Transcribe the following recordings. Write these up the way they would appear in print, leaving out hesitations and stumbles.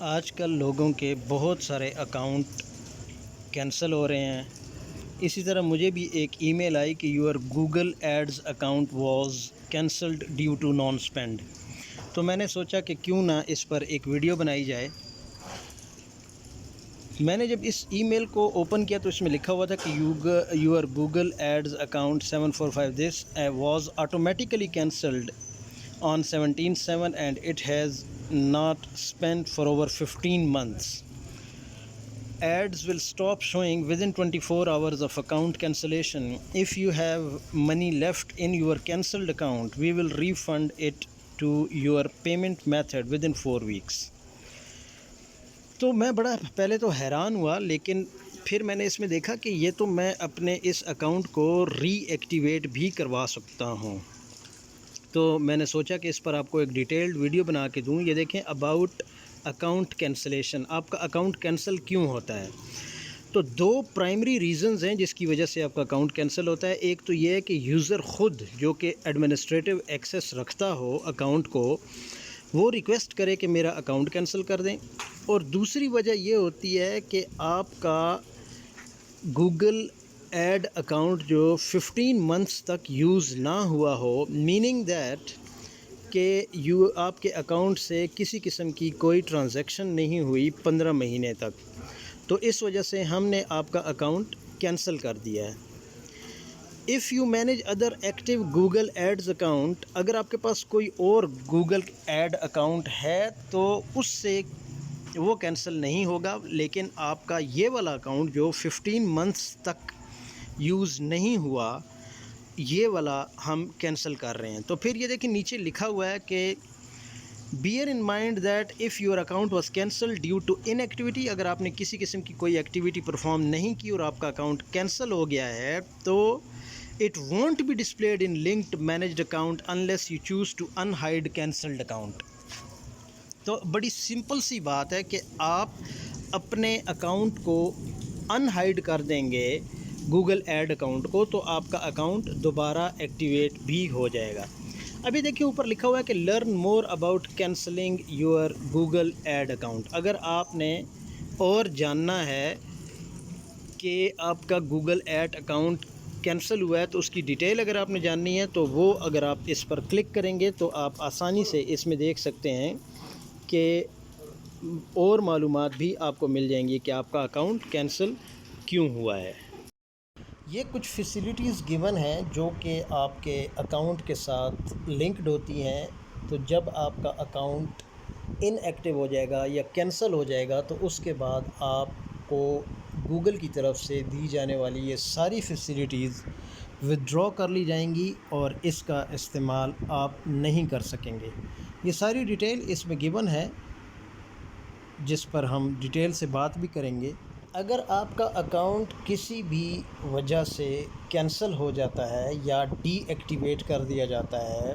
آج کل لوگوں کے بہت سارے اکاؤنٹ کینسل ہو رہے ہیں۔ اسی طرح مجھے بھی ایک ای میل آئی کہ your Google ads account was cancelled due to non spend. تو میں نے سوچا کہ کیوں نہ اس پر ایک ویڈیو بنائی جائے۔ میں نے جب اس ای میل کو اوپن کیا تو اس میں لکھا ہوا تھا کہ your Google ads account 745 this was automatically cancelled on 17/7 and it has not spent for over 15 months. Ads will stop showing within 24 hours of account cancellation. If you have money left in your cancelled account, we will refund it to your payment method within 4 weeks. تو میں بڑا پہلے تو حیران ہوا، لیکن پھر میں نے اس میں دیکھا کہ یہ تو میں اپنے اس اکاؤنٹ کو ری ایکٹیویٹ بھی کروا سکتا ہوں۔ تو میں نے سوچا کہ اس پر آپ کو ایک ڈیٹیلڈ ویڈیو بنا کے دوں۔ یہ دیکھیں اباؤٹ اکاؤنٹ کینسلیشن، آپ کا اکاؤنٹ کینسل کیوں ہوتا ہے؟ تو دو پرائمری ریزنز ہیں جس کی وجہ سے آپ کا اکاؤنٹ کینسل ہوتا ہے۔ ایک تو یہ ہے کہ یوزر خود جو کہ ایڈمنسٹریٹو ایکسیس رکھتا ہو اکاؤنٹ کو، وہ ریکویسٹ کرے کہ میرا اکاؤنٹ کینسل کر دیں، اور دوسری وجہ یہ ہوتی ہے کہ آپ کا گوگل ایڈ اکاؤنٹ جو 15 منتھس تک یوز نہ ہوا ہو، میننگ دیٹ کہ آپ کے اکاؤنٹ سے کسی قسم کی کوئی ٹرانزیکشن نہیں ہوئی 15 مہینے تک، تو اس وجہ سے ہم نے آپ کا اکاؤنٹ کینسل کر دیا ہے۔ If you manage other active Google ads account, اگر آپ کے پاس کوئی اور گوگل ایڈ اکاؤنٹ ہے تو اس سے وہ کینسل نہیں ہوگا، لیکن آپ کا یہ والا اکاؤنٹ جو 15 منتھس تک یوز نہیں ہوا، یہ والا ہم کینسل کر رہے ہیں۔ تو پھر یہ دیکھیں نیچے لکھا ہوا ہے کہ bear in mind that if your account was cancel due to inactivity, اگر آپ نے کسی قسم کی کوئی ایکٹیویٹی پرفارم نہیں کی اور آپ کا اکاؤنٹ کینسل ہو گیا ہے، تو it won't be displayed in linked managed account unless you choose to unhide cancelled account. تو بڑی سمپل سی بات ہے کہ آپ اپنے اکاؤنٹ کو ان ہائڈ کر دیں گے گوگل ایڈ اکاؤنٹ کو، تو آپ کا اکاؤنٹ دوبارہ ایکٹیویٹ بھی ہو جائے گا۔ ابھی دیکھیں اوپر لکھا ہوا ہے کہ learn more about cancelling your Google ad account. اگر آپ نے اور جاننا ہے کہ آپ کا گوگل ایڈ اکاؤنٹ کینسل ہوا ہے تو اس کی ڈیٹیل اگر آپ نے جاننی ہے تو وہ اگر آپ اس پر کلک کریں گے تو آپ آسانی سے اس میں دیکھ سکتے ہیں کہ اور معلومات بھی آپ کو مل جائیں گی کہ آپ کا اکاؤنٹ کینسل کیوں ہوا ہے۔ یہ کچھ فیسیلیٹیز گیون ہیں جو کہ آپ کے اکاؤنٹ کے ساتھ لنکڈ ہوتی ہیں، تو جب آپ کا اکاؤنٹ ان ایکٹیو ہو جائے گا یا کینسل ہو جائے گا تو اس کے بعد آپ کو گوگل کی طرف سے دی جانے والی یہ ساری فیسیلیٹیز ودرا کر لی جائیں گی اور اس کا استعمال آپ نہیں کر سکیں گے۔ یہ ساری ڈیٹیل اس میں گیون ہے جس پر ہم ڈیٹیل سے بات بھی کریں گے۔ اگر آپ کا اکاؤنٹ کسی بھی وجہ سے کینسل ہو جاتا ہے یا ڈی ایکٹیویٹ کر دیا جاتا ہے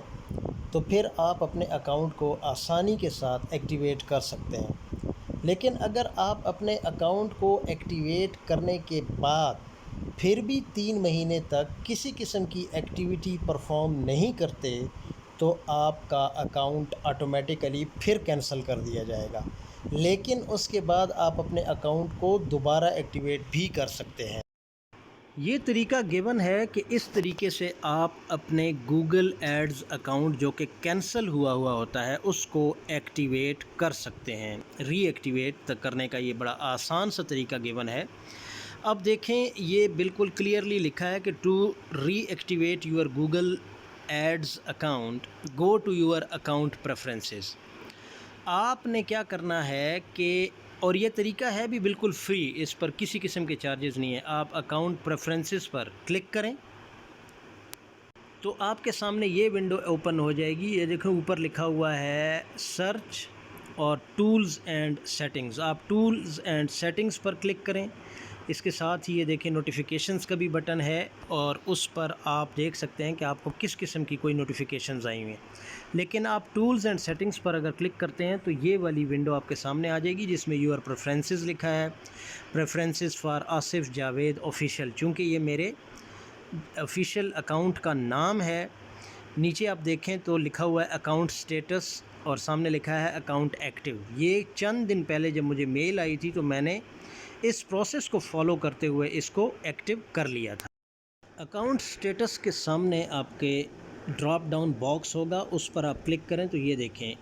تو پھر آپ اپنے اکاؤنٹ کو آسانی کے ساتھ ایکٹیویٹ کر سکتے ہیں، لیکن اگر آپ اپنے اکاؤنٹ کو ایکٹیویٹ کرنے کے بعد پھر بھی 3 مہینے تک کسی قسم کی ایکٹیویٹی پرفارم نہیں کرتے تو آپ کا اکاؤنٹ آٹومیٹیکلی پھر کینسل کر دیا جائے گا، لیکن اس کے بعد آپ اپنے اکاؤنٹ کو دوبارہ ایکٹیویٹ بھی کر سکتے ہیں۔ یہ طریقہ گیون ہے کہ اس طریقے سے آپ اپنے گوگل ایڈز اکاؤنٹ جو کہ کینسل ہوا ہوتا ہے اس کو ایکٹیویٹ کر سکتے ہیں۔ ری ایکٹیویٹ کرنے کا یہ بڑا آسان سا طریقہ گیون ہے۔ اب دیکھیں یہ بالکل کلیئرلی لکھا ہے کہ to reactivate your Google ads account go to your account preferences. آپ نے کیا کرنا ہے کہ، اور یہ طریقہ ہے بھی بالکل فری، اس پر کسی قسم کے چارجز نہیں ہیں، آپ اکاؤنٹ پریفرنسز پر کلک کریں تو آپ کے سامنے یہ ونڈو اوپن ہو جائے گی۔ یہ دیکھو اوپر لکھا ہوا ہے سرچ اور ٹولز اینڈ سیٹنگز، آپ tools and settings per click کریں۔ اس کے ساتھ ہی یہ دیکھیں نوٹیفیکیشنز کا بھی بٹن ہے اور اس پر آپ دیکھ سکتے ہیں کہ آپ کو کس قسم کی کوئی نوٹیفیکیشنز آئی ہوئی ہیں، لیکن آپ ٹولز اینڈ سیٹنگز پر اگر کلک کرتے ہیں تو یہ والی ونڈو آپ کے سامنے آ جائے گی جس میں یور پریفرنسز لکھا ہے، preferences for Asif Javed official, چونکہ یہ میرے آفیشیل اکاؤنٹ کا نام ہے۔ نیچے آپ دیکھیں تو لکھا ہوا ہے اکاؤنٹ سٹیٹس اور سامنے لکھا ہے اکاؤنٹ ایکٹیو. یہ چند دن پہلے جب مجھے میل آئی تھی تو میں نے اس پروسیس کو فالو کرتے ہوئے اس کو ایکٹیو کر لیا تھا. اکاؤنٹ سٹیٹس کے سامنے آپ کے ڈراپ ڈاؤن باکس ہوگا, اس پر آپ کلک کریں تو یہ دیکھیں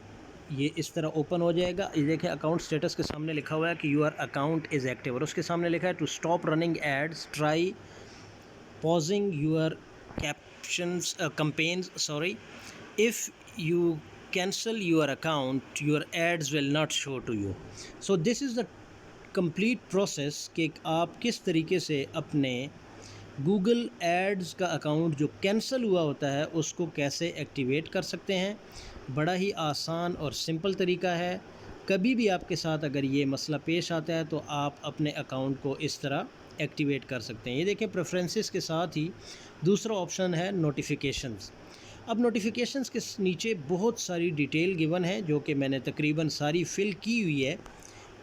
یہ اس طرح اوپن ہو جائے گا. یہ دیکھیں اکاؤنٹ سٹیٹس کے سامنے لکھا ہوا ہے کہ یور اکاؤنٹ از ایکٹیو, اور اس کے سامنے لکھا ہے to stop running ads try pausing your campaigns, if you cancel your account your ads will not show to you. So this is the complete process کہ آپ کس طریقے سے اپنے گوگل ایڈز کا اکاؤنٹ جو کینسل ہوا ہوتا ہے اس کو کیسے ایکٹیویٹ کر سکتے ہیں. بڑا ہی آسان اور سمپل طریقہ ہے. کبھی بھی آپ کے ساتھ اگر یہ مسئلہ پیش آتا ہے تو آپ اپنے اکاؤنٹ کو اس طرح ایکٹیویٹ کر سکتے ہیں. یہ دیکھیں پریفرنسز کے ساتھ ہی دوسرا آپشن ہے نوٹیفیکیشنز. اب نوٹیفیکیشنز کے نیچے بہت ساری ڈیٹیل گیون ہے جو کہ میں نے تقریباً ساری فل کی ہوئی ہے.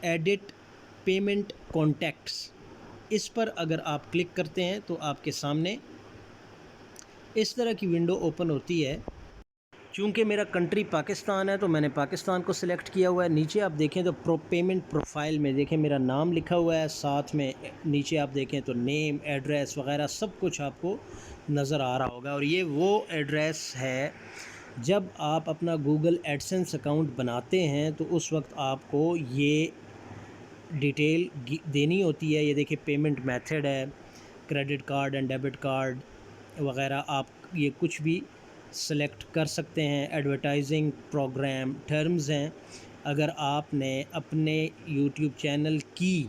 ایڈٹ پیمنٹ کانٹیکٹس, اس پر اگر آپ کلک کرتے ہیں تو آپ کے سامنے اس طرح کی ونڈو اوپن ہوتی ہے. چونکہ میرا کنٹری پاکستان ہے تو میں نے پاکستان کو سلیکٹ کیا ہوا ہے. نیچے آپ دیکھیں تو پیمنٹ پروفائل میں دیکھیں میرا نام لکھا ہوا ہے, ساتھ میں نیچے آپ دیکھیں تو نیم, ایڈریس وغیرہ سب کچھ آپ کو نظر آ رہا ہوگا. اور یہ وہ ایڈریس ہے جب آپ اپنا گوگل ایڈسنس اکاؤنٹ بناتے ہیں تو اس وقت آپ کو یہ ڈیٹیل دینی ہوتی ہے. یہ دیکھیں پیمنٹ میتھڈ ہے, credit card and debit card وغیرہ, آپ یہ کچھ بھی سلیکٹ کر سکتے ہیں. ایڈورٹائزنگ پروگرام ٹرمز ہیں, اگر آپ نے اپنے یوٹیوب چینل کی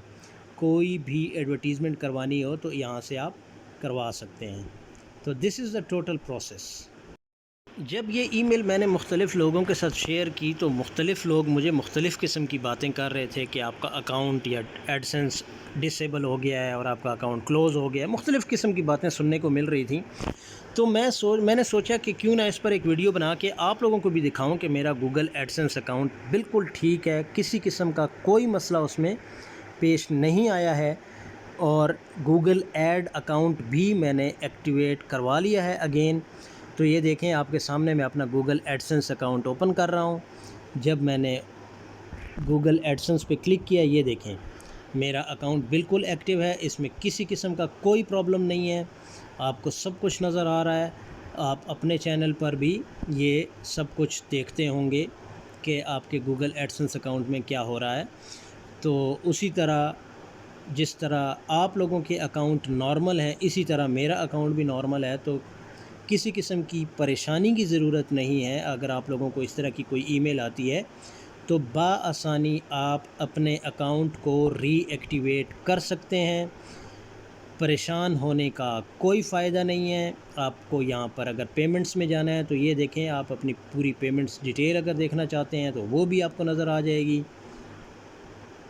کوئی بھی ایڈورٹیزمنٹ کروانی ہو تو یہاں سے آپ کروا سکتے ہیں. تو دس از دا ٹوٹل پروسیس. جب یہ ای میل میں نے مختلف لوگوں کے ساتھ شیئر کی تو مختلف لوگ مجھے مختلف قسم کی باتیں کر رہے تھے کہ آپ کا اکاؤنٹ یا ایڈسنس ڈسیبل ہو گیا ہے اور آپ کا اکاؤنٹ کلوز ہو گیا ہے. مختلف قسم کی باتیں سننے کو مل رہی تھیں. تو میں نے سوچا کہ کیوں نہ اس پر ایک ویڈیو بنا کے آپ لوگوں کو بھی دکھاؤں کہ میرا گوگل ایڈسنس اکاؤنٹ بالکل ٹھیک ہے, کسی قسم کا کوئی مسئلہ اس میں پیش نہیں آیا ہے, اور گوگل ایڈ اکاؤنٹ بھی میں نے ایکٹیویٹ کروا لیا ہے اگین. تو یہ دیکھیں آپ کے سامنے میں اپنا گوگل ایڈسنس اکاؤنٹ اوپن کر رہا ہوں. جب میں نے گوگل ایڈسنس پہ کلک کیا یہ دیکھیں میرا اکاؤنٹ بالکل ایکٹیو ہے, اس میں کسی قسم کا کوئی پرابلم نہیں ہے. آپ کو سب کچھ نظر آ رہا ہے. آپ اپنے چینل پر بھی یہ سب کچھ دیکھتے ہوں گے کہ آپ کے گوگل ایڈسنس اکاؤنٹ میں کیا ہو رہا ہے. تو اسی طرح جس طرح آپ لوگوں کے اکاؤنٹ نارمل ہیں اسی طرح میرا اکاؤنٹ بھی نارمل ہے. تو کسی قسم کی پریشانی کی ضرورت نہیں ہے. اگر آپ لوگوں کو اس طرح کی کوئی ای میل آتی ہے تو بآسانی آپ اپنے اکاؤنٹ کو ری ایکٹیویٹ کر سکتے ہیں. پریشان ہونے کا کوئی فائدہ نہیں ہے. آپ کو یہاں پر اگر پیمنٹس میں جانا ہے تو یہ دیکھیں آپ اپنی پوری پیمنٹس ڈیٹیل اگر دیکھنا چاہتے ہیں تو وہ بھی آپ کو نظر آ جائے گی.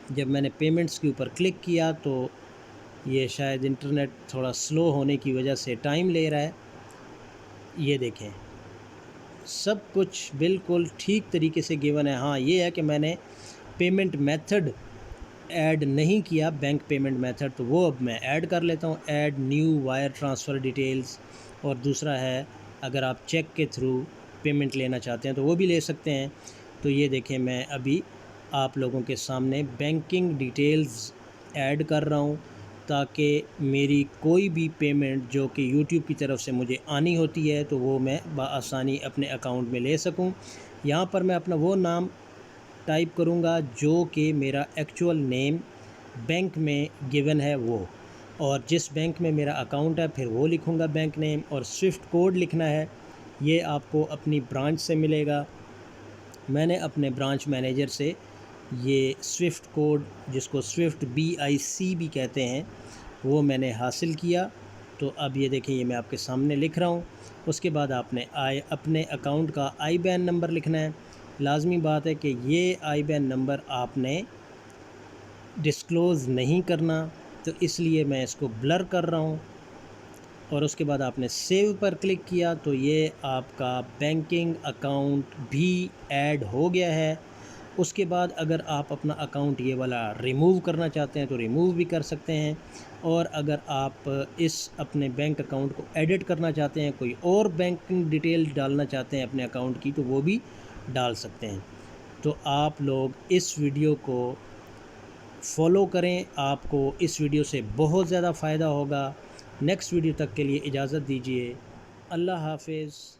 جب میں نے پیمنٹس کے اوپر کلک کیا تو یہ شاید انٹرنیٹ تھوڑا سلو ہونے کی وجہ سے ٹائم لے رہا ہے. یہ دیکھیں سب کچھ بالکل ٹھیک طریقے سے گیون ہے. ہاں یہ ہے کہ میں نے پیمنٹ میتھڈ ایڈ نہیں کیا, بینک پیمنٹ میتھڈ, تو وہ اب میں ایڈ کر لیتا ہوں. Add new wire transfer details, اور دوسرا ہے اگر آپ چیک کے تھرو پیمنٹ لینا چاہتے ہیں تو وہ بھی لے سکتے ہیں. تو یہ دیکھیں میں ابھی آپ لوگوں کے سامنے بینکنگ ڈیٹیلز ایڈ کر رہا ہوں تاکہ میری کوئی بھی پیمنٹ جو کہ یوٹیوب کی طرف سے مجھے آنی ہوتی ہے تو وہ میں بآسانی اپنے اکاؤنٹ میں لے سکوں. یہاں پر میں اپنا وہ نام ٹائپ کروں گا جو کہ میرا ایکچول نیم بینک میں گیون ہے وہ, اور جس بینک میں میرا اکاؤنٹ ہے پھر وہ لکھوں گا بینک نیم, اور سوئفٹ کوڈ لکھنا ہے. یہ آپ کو اپنی برانچ سے ملے گا. میں نے اپنے برانچ مینیجر سے یہ سوئفٹ کوڈ جس کو سوئفٹ BIC بھی کہتے ہیں وہ میں نے حاصل کیا. تو اب یہ دیکھیں یہ میں آپ کے سامنے لکھ رہا ہوں. اس کے بعد آپ نے اپنے اکاؤنٹ کا IBAN نمبر لکھنا ہے. لازمی بات ہے کہ یہ IBAN نمبر آپ نے ڈسکلوز نہیں کرنا, تو اس لیے میں اس کو بلر کر رہا ہوں. اور اس کے بعد آپ نے سیو پر کلک کیا تو یہ آپ کا بینکنگ اکاؤنٹ بھی ایڈ ہو گیا ہے. اس کے بعد اگر آپ اپنا اکاؤنٹ یہ والا ریموو کرنا چاہتے ہیں تو ریموو بھی کر سکتے ہیں, اور اگر آپ اس اپنے بینک اکاؤنٹ کو ایڈٹ کرنا چاہتے ہیں, کوئی اور بینکنگ ڈیٹیل ڈالنا چاہتے ہیں اپنے اکاؤنٹ کی, تو وہ بھی ڈال سکتے ہیں. تو آپ لوگ اس ویڈیو کو فالو کریں، آپ کو اس ویڈیو سے بہت زیادہ فائدہ ہوگا۔ نیکسٹ ویڈیو تک کے لیے اجازت دیجیے، اللہ حافظ۔